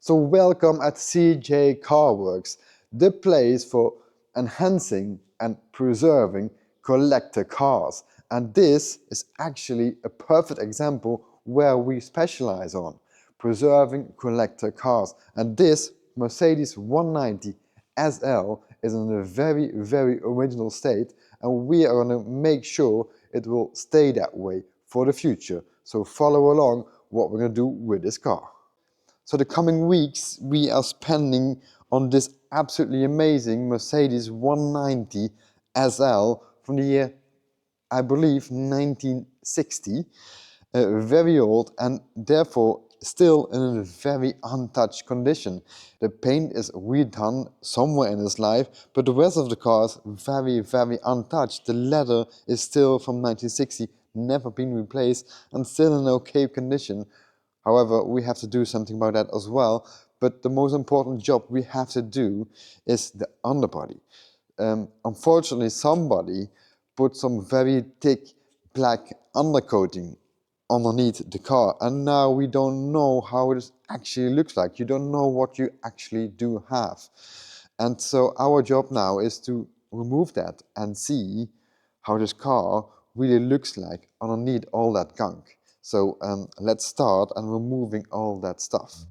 So welcome at CG-Carworks, the place for enhancing and preserving collector cars. And this is actually a perfect example where we specialize on preserving collector cars. And this Mercedes 190 SL is in a very, very original state, and we are going to make sure it will stay that way for the future. So follow along what we're going to do with this car. So the coming weeks we are spending on this absolutely amazing Mercedes 190 SL from the year, I believe, 1960. Very old and therefore still in a very untouched condition. The paint is redone somewhere in its life, but the rest of the car is very, very untouched. The leather is still from 1960, never been replaced, and still in okay condition. However, we have to do something about that as well. But the most important job we have to do is the underbody. Unfortunately, somebody put some very thick black undercoating underneath the car, and now we don't know how it actually looks like. You don't know what you actually do have. And so our job now is to remove that and see how this car really looks like underneath all that gunk. So let's start and removing all that stuff.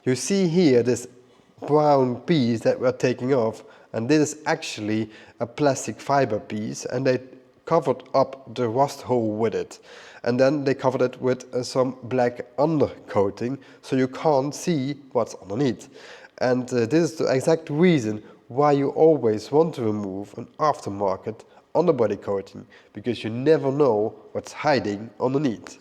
You see here this brown piece that we're taking off, and this is actually a plastic fiber piece, and they covered up the rust hole with it. And then they covered it with some black undercoating, so you can't see what's underneath. And this is the exact reason why you always want to remove an aftermarket underbody coating, because you never know what's hiding underneath.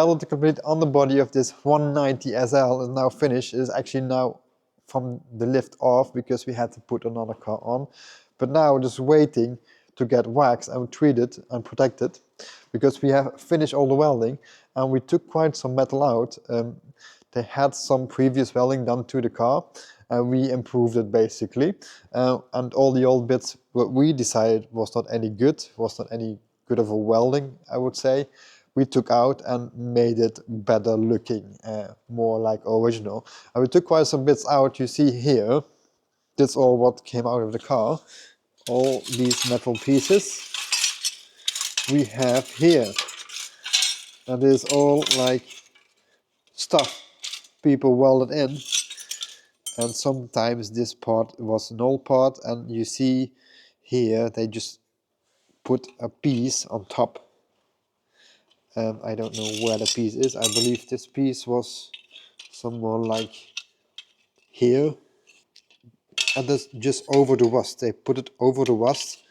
welded the complete underbody of this 190 SL is now finished. It is actually now from the lift off because we had to put another car on. But now just waiting to get waxed and treated and protected because we have finished all the welding and we took quite some metal out. They had some previous welding done to the car and we improved it basically. And all the old bits, what we decided was not any good of a welding, I would say, we took out and made it better looking, more like original. And we took quite some bits out. You see here, that's all what came out of the car. All these metal pieces we have here. And this is all like stuff people welded in. And sometimes this part was an old part, and you see here they just put a piece on top. I don't know where the piece is. I believe this piece was somewhere like here. And that's just over the rust. They put it over the rust.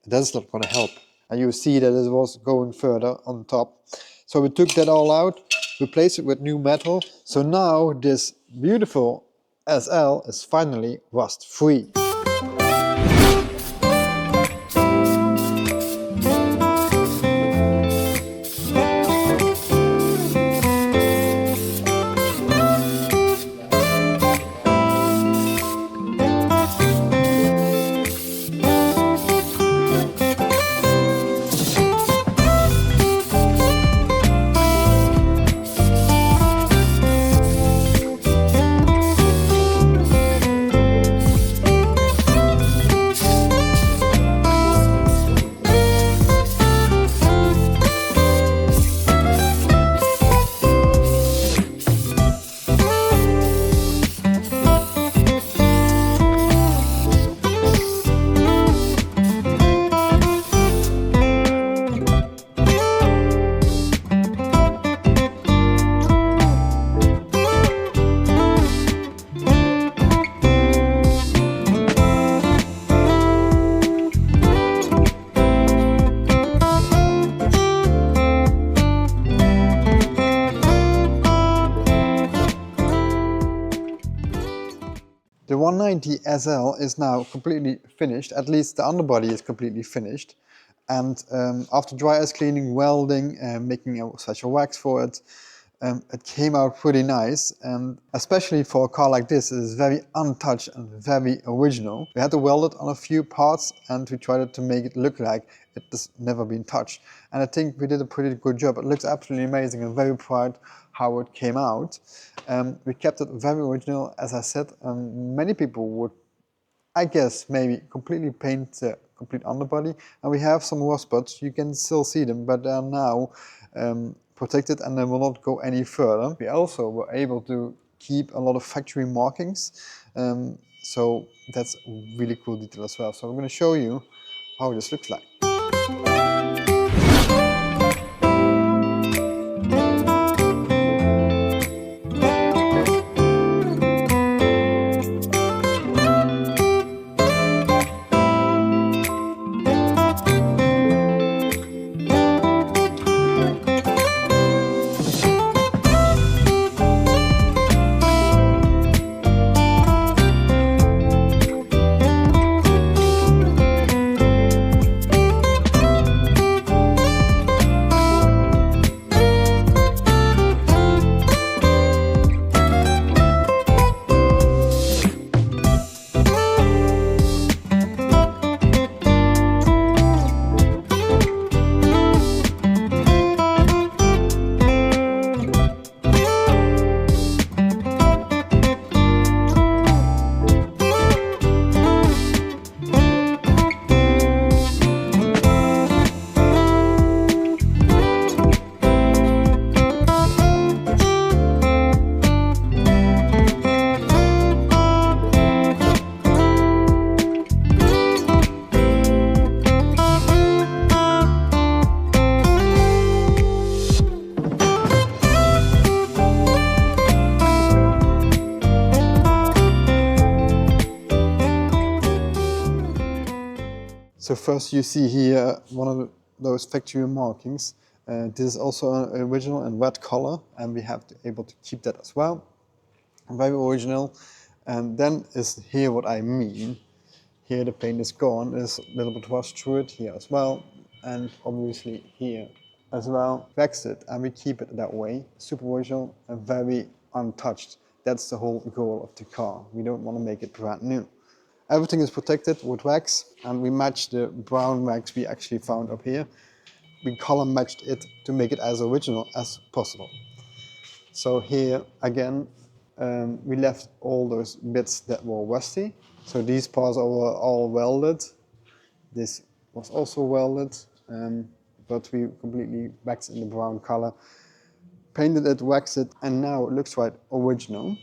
That's not going to help. And you see that it was going further on top. So we took that all out, replaced it with new metal. So now this beautiful SL is finally rust free. The 190 SL is now completely finished, at least the underbody is completely finished. And after dry ice cleaning, welding, making a special wax for it, it came out pretty nice. And especially for a car like this, it is very untouched and very original. We had to weld it on a few parts and we tried to make it look like it has never been touched. And I think we did a pretty good job. It looks absolutely amazing. I'm very proud how it came out. We kept it very original, as I said. Many people would, I guess, maybe completely paint the complete underbody. And we have some rust spots. You can still see them, but they are now protected and they will not go any further. We also were able to keep a lot of factory markings. So that's a really cool detail as well. So I'm going to show you how this looks like. So first you see here one of those factory markings, This is also an original and red color, and we have to able to keep that as well. Very original. And then is here what I mean. Here the paint is gone, there's a little bit rust through it here as well, and obviously here as well. Wax it and we keep it that way, super original and very untouched. That's the whole goal of the car. We don't want to make it brand new. Everything is protected with wax, and we match the brown wax we actually found up here. We color matched it to make it as original as possible. So here again, we left all those bits that were rusty. So these parts were all welded. This was also welded, but we completely waxed in the brown color, painted it, waxed it, and now it looks right original.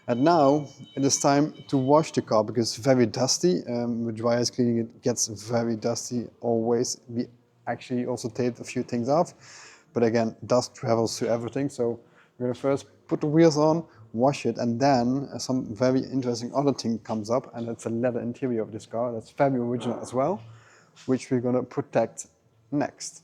And now it is time to wash the car because it's very dusty. With dry ice cleaning it gets very dusty always. We actually also taped a few things off, but again, dust travels to everything. So we're gonna first put the wheels on, wash it, and then some very interesting other thing comes up, and it's a leather interior of this car. That's very original as well, which we're gonna protect next.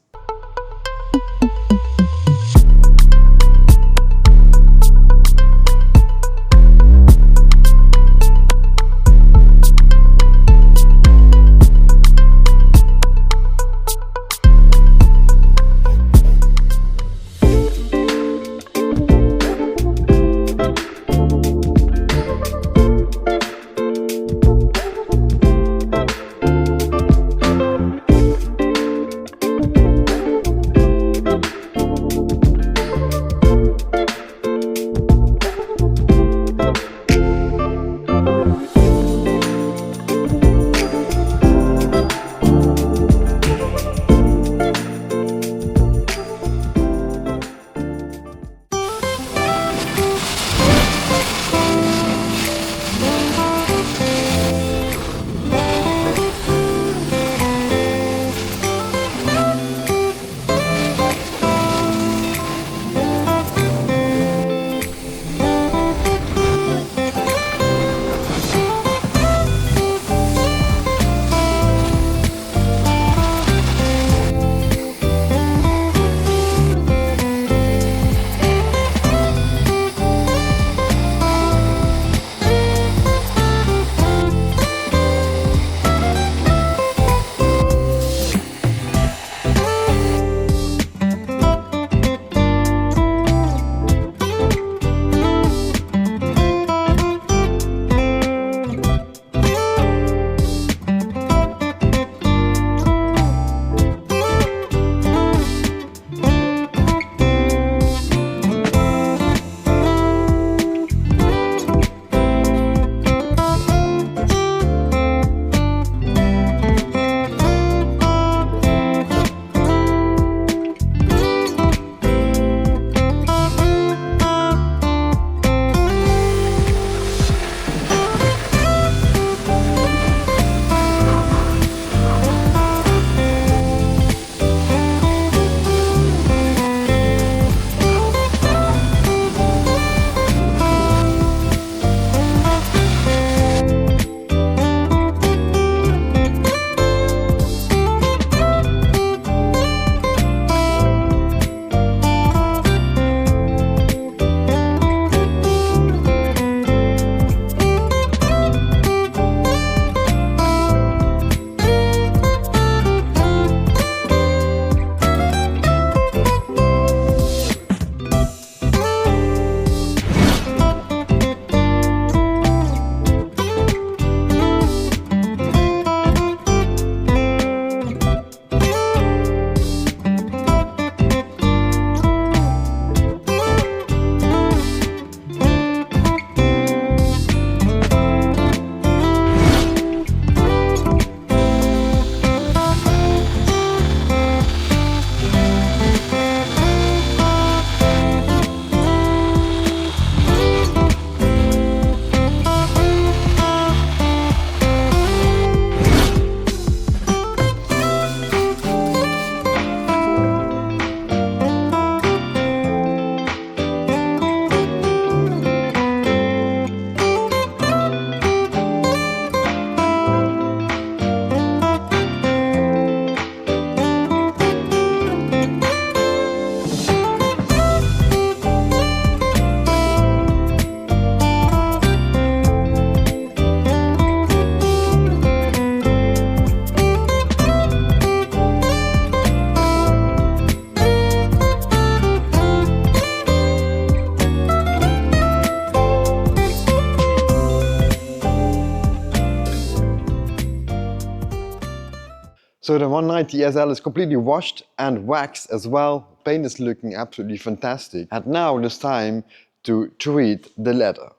So the 190 SL is completely washed and waxed as well. Paint is looking absolutely fantastic. And now it is time to treat the leather.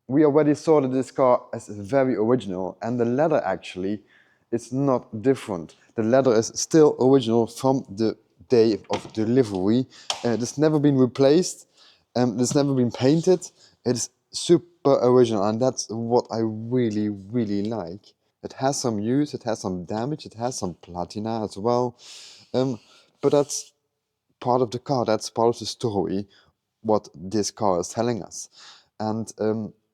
We already saw that this car is very original, and the leather actually is not different. The leather is still original from the day of delivery. It's never been replaced, it's never been painted. It's super original, and that's what I really, really like. It has some use, it has some damage, it has some patina as well, but that's part of the car, that's part of the story, what this car is telling us. And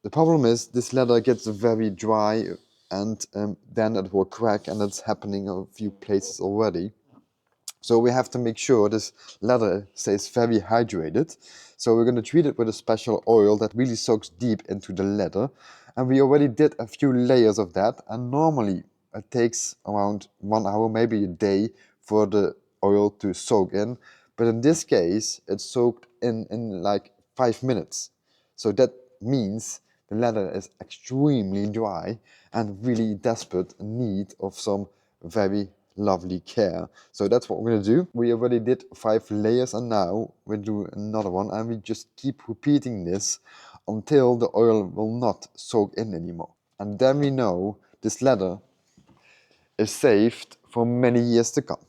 the problem is this leather gets very dry, and then it will crack, and it's happening in a few places already. So we have to make sure this leather stays very hydrated. So we're going to treat it with a special oil that really soaks deep into the leather. And we already did a few layers of that, and normally it takes around 1 hour, maybe a day, for the oil to soak in. But in this case, it's soaked in like 5 minutes. So that means the leather is extremely dry and really desperate in need of some very lovely care. So that's what we're going to do. We already did 5 layers, and now we'll do another one, and we just keep repeating this until the oil will not soak in anymore. And then we know this leather is saved for many years to come.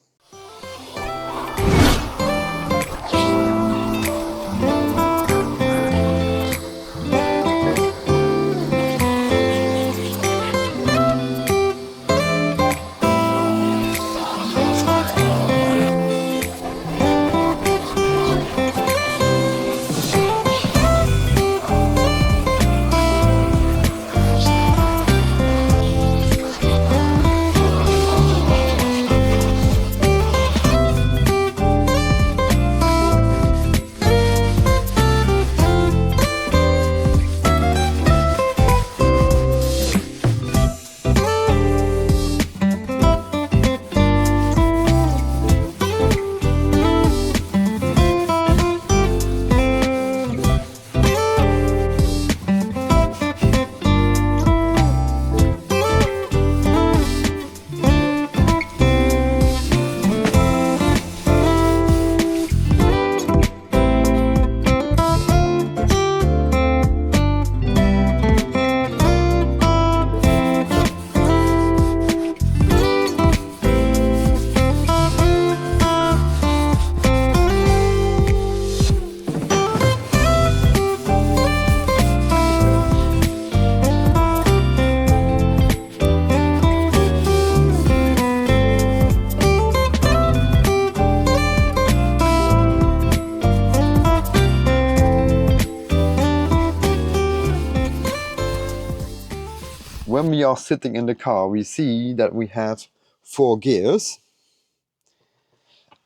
When we are sitting in the car, we see that we have 4 gears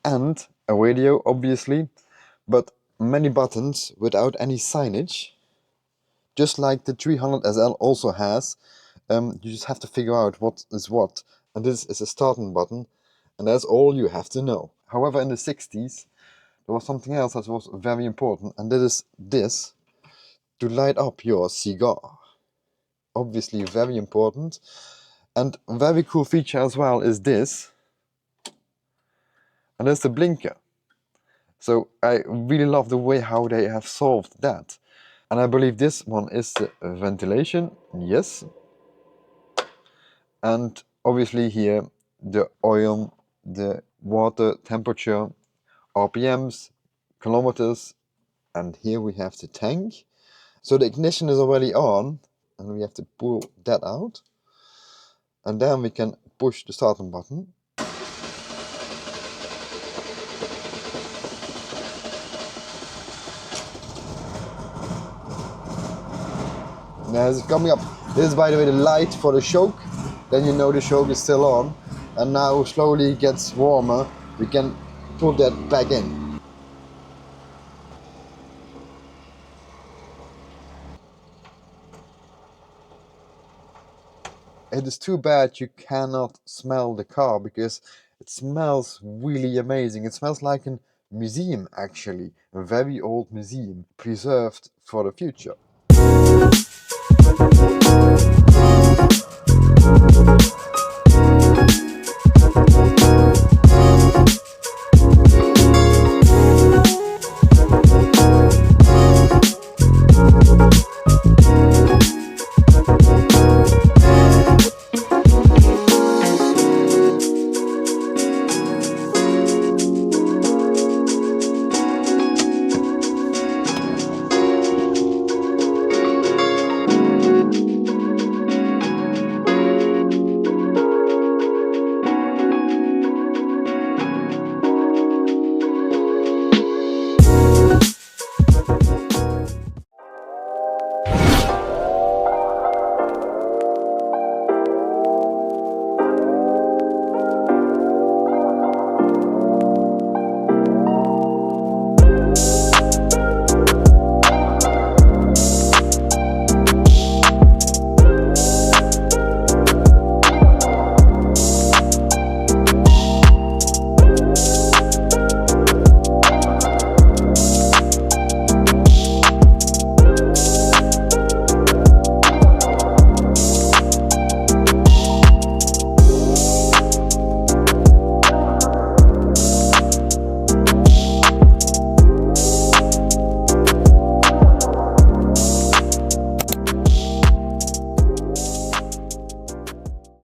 and a radio, obviously, but many buttons without any signage, just like the 300 SL also has. You just have to figure out what is what, and this is a starting button, and that's all you have to know. However, in the 60s, there was something else that was very important, and that is this, to light up your cigar. Obviously very important. And a very cool feature as well is this, and that's the blinker. So I really love the way how they have solved that. And I believe this one is the ventilation, yes. And obviously here the oil, the water temperature, RPMs, kilometers, and here we have the tank. So the ignition is already on, and we have to pull that out. And then we can push the starting button. Now it's coming up. This is, by the way, the light for the choke. Then you know the choke is still on. And now slowly it gets warmer. We can put that back in. It is too bad you cannot smell the car, because it smells really amazing. It smells like a museum, actually, a very old museum preserved for the future.